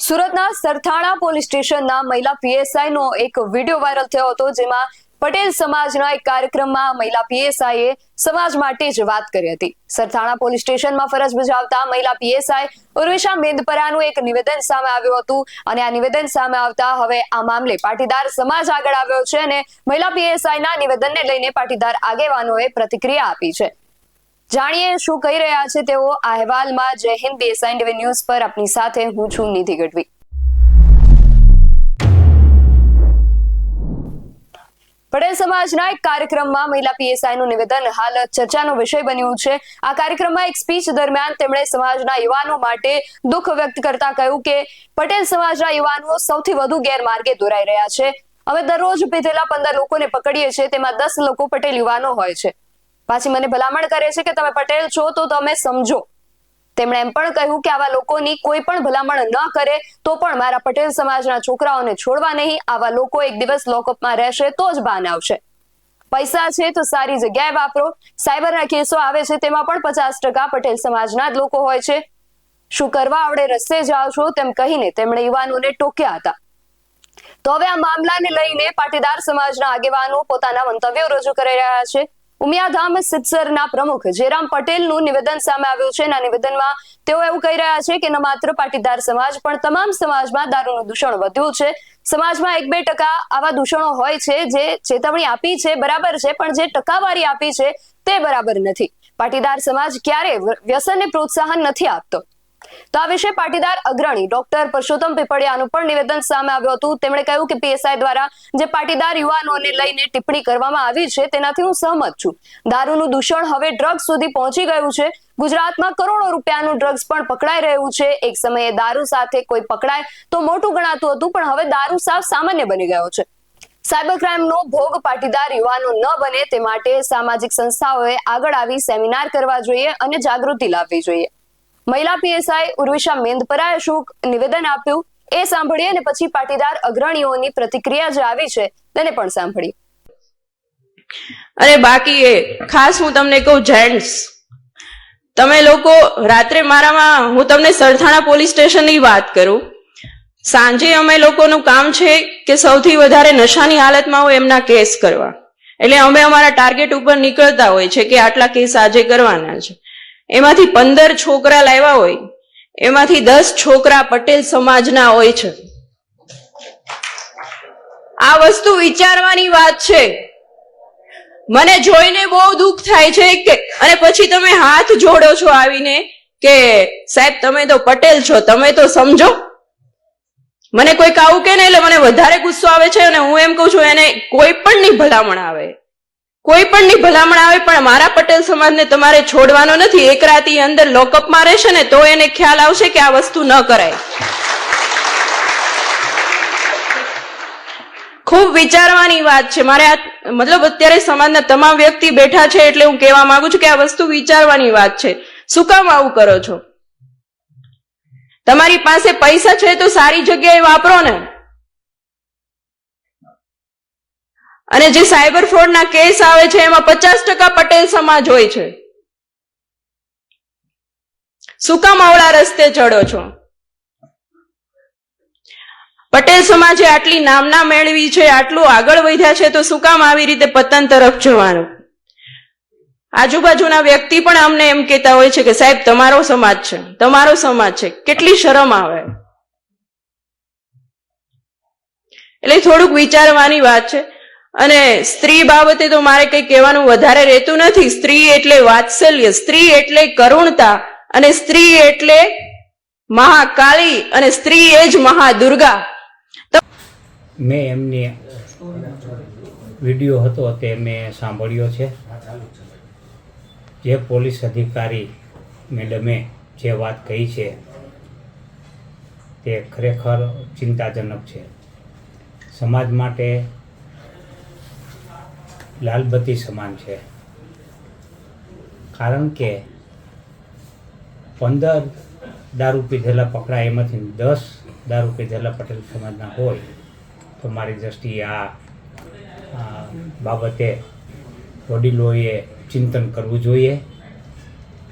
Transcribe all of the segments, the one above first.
સુરતના સરથાણા પોલીસ સ્ટેશનના મહિલા પીએસઆઈ નો એક વિડીયો વાયરલ થયો હતો, જેમાં પટેલ સમાજના એક કાર્યક્રમમાં મહિલા પીએસઆઈએ સમાજ માટે જ વાત કરી હતી। સરથાણા પોલીસ સ્ટેશનમાં ફરજ બજાવતા મહિલા પીએસઆઈ ઉર્વિશા મેંદપરાનું એક નિવેદન સામે આવ્યું હતું અને આ નિવેદન સામે આવતા હવે આ મામલે પાટીદાર સમાજ આગળ આવ્યો છે અને મહિલા પીએસઆઈના નિવેદનને લઈને પાટીદાર આગેવાનોએ પ્રતિક્રિયા આપી છે। જાણીએ શું કહી રહ્યા છે તેઓ આ અહેવાલમાં। જય હિન્દ, બીએસઆઈ ટીવી ન્યૂઝ પર આપની સાથે હું છું નિધિ ગઢવી। પટેલ સમાજના એક કાર્યક્રમમાં મહિલા પીએસઆઈનું નિવેદન હાલ ચર્ચાનો વિષય બન્યું છે। આ કાર્યક્રમમાં એક સ્પીચ દરમિયાન તેમણે સમાજના યુવાનો માટે દુઃખ વ્યક્ત કરતા કહ્યું કે પટેલ સમાજના યુવાનો સૌથી વધુ ગેરમાર્ગે દોરાઈ રહ્યા છે। અમે દરરોજ પીધેલા 15 લોકોને પકડીએ છીએ, તેમાં 10 લોકો પટેલ યુવાનો હોય છે। પાછી મને ભલામણ કરે છે કે તમે પટેલ છો તો તમે સમજો। તેમણે એમ પણ કહ્યું કે આવા લોકોની કોઈ પણ ભલામણ ન કરે તો પણ મારા પટેલ સમાજના છોકરાઓને છોડવા નહીં। આવા લોકો એક દિવસ લોકઅપમાં રહેશે તો જ બાન આવશે। પૈસા છે તો સારી જગ્યાએ વાપરો। સાયબરના કેસો આવે છે તેમાં પણ 50% પટેલ સમાજના જ લોકો હોય છે। શું કરવા આવડે રસ્તે જાઓ છો તેમ કહીને તેમણે યુવાનોને ટોક્યા હતા। તો હવે આ મામલાને લઈને પાટીદાર સમાજના આગેવાનો પોતાના મંતવ્યો રજૂ કરી રહ્યા છે। ઉમિયાધામ સિદ્ધસરના પ્રમુખ જેરામ પટેલનું નિવેદન સામે આવ્યું છે। આ નિવેદનમાં તેઓ એવું કહી રહ્યા છે કે ન માત્ર પાટીદાર સમાજ પણ તમામ સમાજમાં દારૂનું દૂષણ વધ્યું છે। સમાજમાં 1-2% આવા દૂષણો હોય છે જે ચેતવણી આપી છે બરાબર છે, પણ જે ટકાવારી આપી છે તે બરાબર નથી। પાટીદાર સમાજ ક્યારે વ્યસનને પ્રોત્સાહન નથી આપતો। તો આ વિશે પાટીદાર અગ્રણી ડોક્ટર પરસોત્તમ પીપળિયાનું પણ નિવેદન સામે આવ્યું હતું। તેમણે કહ્યું કે પીએસઆઈ દ્વારા જે પાટીદાર યુવાનોને લઈને ટિપ્પણી કરવામાં આવી છે તેનાથી હું સહમત છું। દારૂનું દૂષણ હવે ડ્રગ્સ સુધી પહોંચી ગયું છે। ગુજરાતમાં કરોડો રૂપિયાનું ડ્રગ્સ પણ પકડાઈ રહ્યું છે। એક સમયે દારૂ સાથે કોઈ પકડાય તો મોટું ગણાતું હતું, પણ હવે દારૂ સાવ સામાન્ય બની ગયો છે। સાયબર ક્રાઇમનો ભોગ પાટીદાર યુવાનો ન બને તે માટે સામાજિક સંસ્થાઓએ આગળ આવી સેમિનાર કરવા જોઈએ અને જાગૃતિ લાવવી જોઈએ। મહિલા પીએસઆઈ ઉર્વિશા મેંદપરાએ શું નિવેદન આપ્યું એ સાંભળીએ અને પછી પાટીદાર અગ્રણીઓની પ્રતિક્રિયા જે આવી છે તેને પણ સાંભળીએ। અને બાકી એ ખાસ હું તમને કહું, જેન્ટ્સ તમે લોકો રાત્રે હું તમને સરથાણા પોલીસ સ્ટેશનની વાત કરું। સાંજે અમે લોકોનું કામ છે કે સૌથી વધારે નશાની હાલતમાં હોય એમના કેસ કરવા, એટલે અમે અમારા ટાર્ગેટ ઉપર નીકળતા હોય છે કે આટલા કેસ આજે કરવાના છે। એમાંથી 15 છોકરા લાવ્યા હોય, એમાંથી 10 છોકરા પટેલ સમાજના હોય છે। આ વસ્તુ વિચારવાની વાત છે। મને જોઈને બહુ દુઃખ થાય છે કે અને પછી તમે હાથ જોડો છો આવીને કે સાહેબ તમે તો પટેલ છો, તમે તો સમજો। મને કોઈક આવું કે ને એટલે મને વધારે ગુસ્સો આવે છે અને હું એમ કહું છું એને કોઈ પણની ભલામણ આવે, કોઈ પણની ભલામણ આવે, પણ મારા પટેલ સમાજને તમારે છોડવાનો નથી। એક રાતી અંદર લોકઅપમાં રહેશે ને તો એને ખ્યાલ આવશે કે આ વસ્તુ ન કરાય। ખૂબ વિચારવાની વાત છે। મારે મતલબ અત્યારે સમાજના તમામ વ્યક્તિ બેઠા છે એટલે હું કહેવા માંગુ છું કે આ વસ્તુ વિચારવાની વાત છે। શું કામ આવું કરો છો? તમારી પાસે પૈસા છે તો સારી જગ્યાએ વાપરો ને। અને જે સાયબર ફ્રોડના કેસ આવે છે એમાં 50% પટેલ સમાજ હોય છે। શું કામ અવળા રસ્તે ચડો છો? પટેલ સમાજે આટલી નામના મેળવી છે, આટલું આગળ વધ્યા છે, તો શું કામ આવી રીતે પતન તરફ જવાનું? આજુબાજુના વ્યક્તિ પણ અમને એમ કહેતા હોય છે કે સાહેબ તમારો સમાજ છે, તમારો સમાજ છે। કેટલી શરમ આવે। એટલે થોડુંક વિચારવાની વાત છે। અને સ્ત્રી બાબતે તો મારે કઈ કહેવાનું વધારે રહેતું નથી। સ્ત્રી એટલે વાત્સલ્ય, સ્ત્રી એટલે કરુણતા, અને સ્ત્રી એટલે મહાકાળી, અને સ્ત્રી એ જ મહાદુર્ગા। મેં એમની વિડીયો હતો તે મેં સાંભળ્યો છે। જે પોલીસ અધિકારી મેડમે જે વાત કહી છે તે ખરેખર ચિંતાજનક છે। સમાજ માટે લાલબત્તી સમાન છે, કારણ કે 15 દારૂ પીધેલા પકડાય એમાંથી 10 દારૂ પીધેલા પટેલ સમાજના હોય તો મારી દ્રષ્ટિએ આ બાબતે વડીલોએ ચિંતન કરવું જોઈએ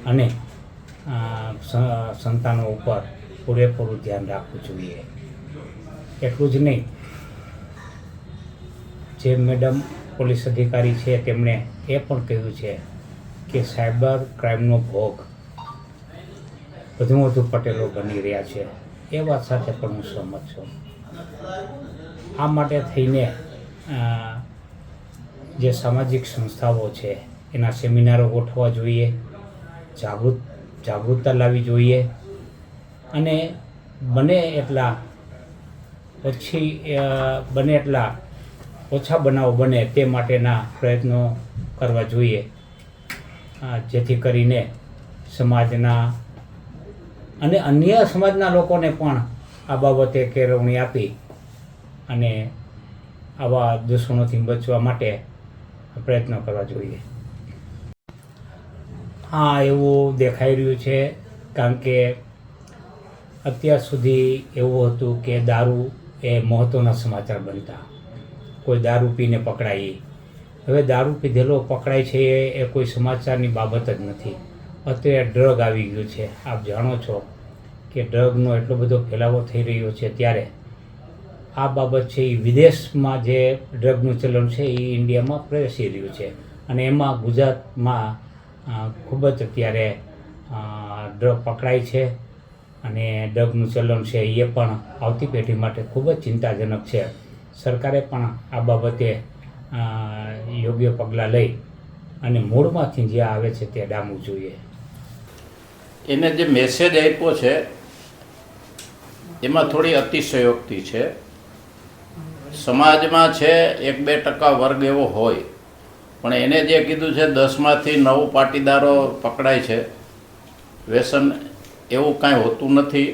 અને સંતાનો ઉપર પૂરેપૂરું ધ્યાન રાખવું જોઈએ. એટલું જ નહીં, જે મેડમ પોલીસ અધિકારી છે તેમણે એ પણ કહ્યું છે કે સાયબર ક્રાઇમનો ભોગ વધુ પટેલો બની રહ્યા છે. એ વાત સાથે પણ હું સહમત છું. આ માટે થઈને જે સામાજિક સંસ્થાઓ છે એના સેમિનારો ગોઠવવા જોઈએ, જાગૃતતા લાવવી જોઈએ અને બને એટલા ઓછા બનાવો બને તે માટેના પ્રયત્નો કરવા જોઈએ, જેથી કરીને સમાજના અને અન્ય સમાજના લોકોને પણ આ બાબતે કેળવણી આપી અને આવા દૂષણોથી બચવા માટે પ્રયત્નો કરવા જોઈએ. હા, એવું દેખાઈ રહ્યું છે, કારણ કે અત્યાર સુધી એવું હતું કે દારૂ એ મહત્ત્વના સમાચાર બનતા, કોઈ દારૂ પીને પકડાય. હવે દારૂ પીધેલો પકડાય છે એ કોઈ સમાચારની બાબત જ નથી. અત્યારે ડ્રગ આવી ગયું છે. આપ જાણો છો કે ડ્રગનો એટલો બધો ફેલાવો થઈ રહ્યો છે, ત્યારે આ બાબત છે એ વિદેશમાં જે ડ્રગનું ચલણ છે એ ઇન્ડિયામાં પ્રવેશી રહ્યું છે અને એમાં ગુજરાતમાં ખૂબ જ અત્યારે ડ્રગ પકડાય છે અને ડ્રગનું ચલણ છે એ પણ આવતી પેઢી માટે ખૂબ જ ચિંતાજનક છે. સરકારે પણ આ બાબતે યોગ્ય પગલાં લઈ અને મૂળમાંથી જે આવે છે તે ડામવું જોઈએ. એને જે મેસેજ આપ્યો છે એમાં થોડી અતિશયોક્તિ છે. સમાજમાં છે 1-2% વર્ગ એવો હોય, પણ એને જે કીધું છે 10માંથી 9 પાટીદારો પકડાય છે, વ્યસન, એવું કાંઈ હોતું નથી.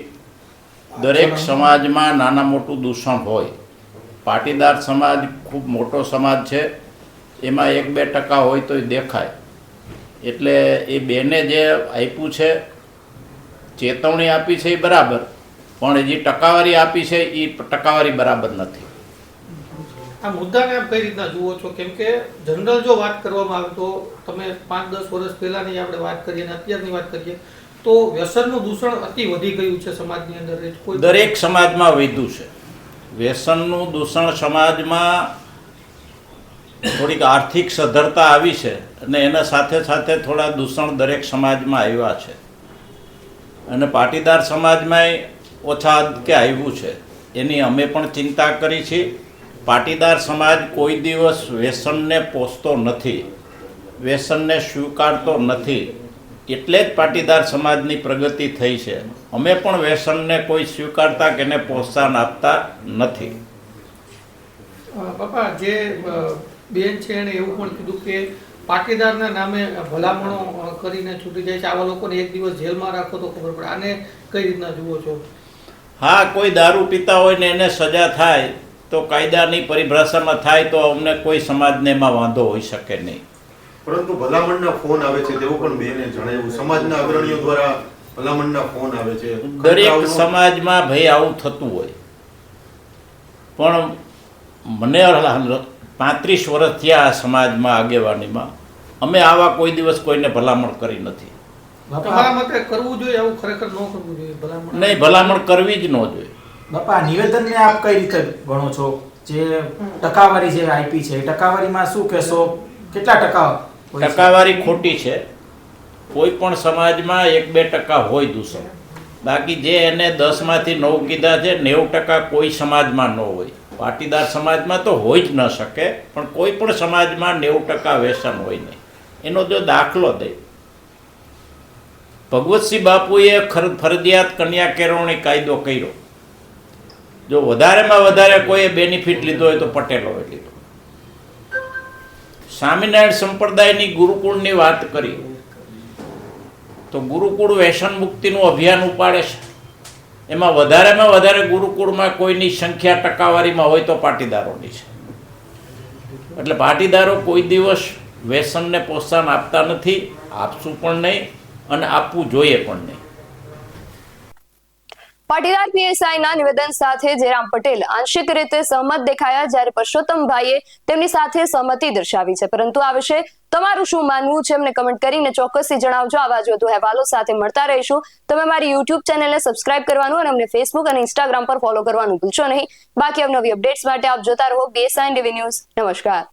દરેક સમાજમાં નાના મોટું દૂષણ હોય. પાટીદાર સમાજ ખૂબ મોટો સમાજ છે, એમાં 1-2% હોય તોય દેખાય. એટલે એ બેને જે આપ્યું છે, ચેતવણી આપી છે એ બરાબર, પણ જે ટકાવારી આપી છે એ ટકાવારી બરાબર નથી. આ મુદ્દાને આપ કઈ રીતના જુઓ છો? કેમ કે જનરલ જો વાત કરવામાં આવે તો તમે 5-10 વર્ષ પહેલાની આપણે વાત કરીએ અને અત્યારની વાત કરીએ તો વ્યસનનું દૂષણ અતિ વધી ગયું છે સમાજની અંદર. દરેક સમાજમાં વધ્યું છે વ્યસનનું દૂષણ. સમાજમાં થોડીક આર્થિક સદ્ધરતા આવી છે અને એના સાથે સાથે થોડા દૂષણ દરેક સમાજમાં આવ્યા છે અને પાટીદાર સમાજમાં ઓછા કે આવ્યું છે. એની અમે પણ ચિંતા કરી છે. પાટીદાર સમાજ કોઈ દિવસ વ્યસનને પોષતો નથી, વ્યસનને સ્વીકારતો નથી, એટલે જ પાટીદાર સમાજની પ્રગતિ થઈ છે. અમે પણ વ્યસનને કોઈ સ્વીકારતા કે એને પ્રોત્સાહન આપતા નથી. બાપા, જે બેન છે એણે એવું પણ કીધું કે પાટીદારના નામે ભલામણો કરીને છૂટી જાય છે, આવા લોકોને એક દિવસ જેલમાં રાખો તો ખબર પડે. આને કઈ રીતના જુઓ છો? હા, કોઈ દારૂ પીતા હોય ને એને સજા થાય તો કાયદાની પરિભાષામાં થાય તો અમને કોઈ સમાજને એમાં વાંધો હોઈ શકે નહીં. પરંતુ ભલામણના ફોન આવે છે તેવું પણ બેને જણાવ્યું. સમાજના અગ્રણીઓ દ્વારા ભલામણના ફોન આવે છે. દરેક સમાજમાં ભાઈ આવું થતું હોય, પણ મને 35 વર્ષ થયા આ સમાજમાં આગેવાનીમાં, અમે આવા કોઈ દિવસ કોઈને ભલામણ કરી નથી. તમારા મતે કરવું જોઈએ આવું? ખરેખર ન કરવું જોઈએ ભલામણ? નહીં, ભલામણ કરવી જ ન જોઈએ. બાપા, નિવેદનને આપ કઈ રીતે ગણો છો? જે ટકાવારી જે આપી છે, ટકાવારીમાં શું કહેશો? કેટલા ટકા? ટકાવારી ખોટી છે. કોઈ પણ સમાજમાં 1-2% હોય દૂષણ, બાકી જે એને 10માંથી 9 કીધા છે 90% કોઈ સમાજમાં ન હોય. પાટીદાર સમાજમાં તો હોય જ ન શકે, પણ કોઈ પણ સમાજમાં 90% વ્યસન હોય નહીં. એનો જો દાખલો દે, ભગવતસિંહ બાપુએ ફરજિયાત કન્યા કેળવણી કાયદો કર્યો. જો વધારેમાં વધારે કોઈએ બેનિફિટ લીધો હોય તો પટેલોએ લીધો. સ્વામિનારાયણ સંપ્રદાયની ગુરુકુળની વાત કરી તો ગુરુકુળ વ્યસન મુક્તિનું અભિયાન ઉપાડે છે. એમાં વધારેમાં વધારે ગુરુકુળમાં કોઈની સંખ્યા ટકાવારીમાં હોય તો પાટીદારોની છે. એટલે પાટીદારો કોઈ દિવસ વ્યસનને પ્રોત્સાહન આપતા નથી, આપશું પણ નહીં અને આપવું જોઈએ પણ નહીં. પાટીદાર પીએસઆઈ ના નિવેદન સાથે જયરામ પટેલ આંશિક રીતે સહમત દેખાયા, જ્યારે પરસોત્તમભાઈએ તેમની સાથે સહમતિ દર્શાવી છે. પરંતુ આ વિશે તમારું શું માનવું છે અમને કમેન્ટ કરીને ચોક્કસથી જણાવજો. આવા જ વધુ અહેવાલો સાથે મળતા રહીશું. તમે મારી યુટ્યુબ ચેનલને સબસ્ક્રાઇબ કરવાનું અને અમને ફેસબુક અને ઇન્સ્ટાગ્રામ પર ફોલો કરવાનું ભૂલશો નહીં. બાકી અવનવી અપડેટ્સ માટે આપ જોતા રહો BSI ટીવી ન્યૂઝ. નમસ્કાર.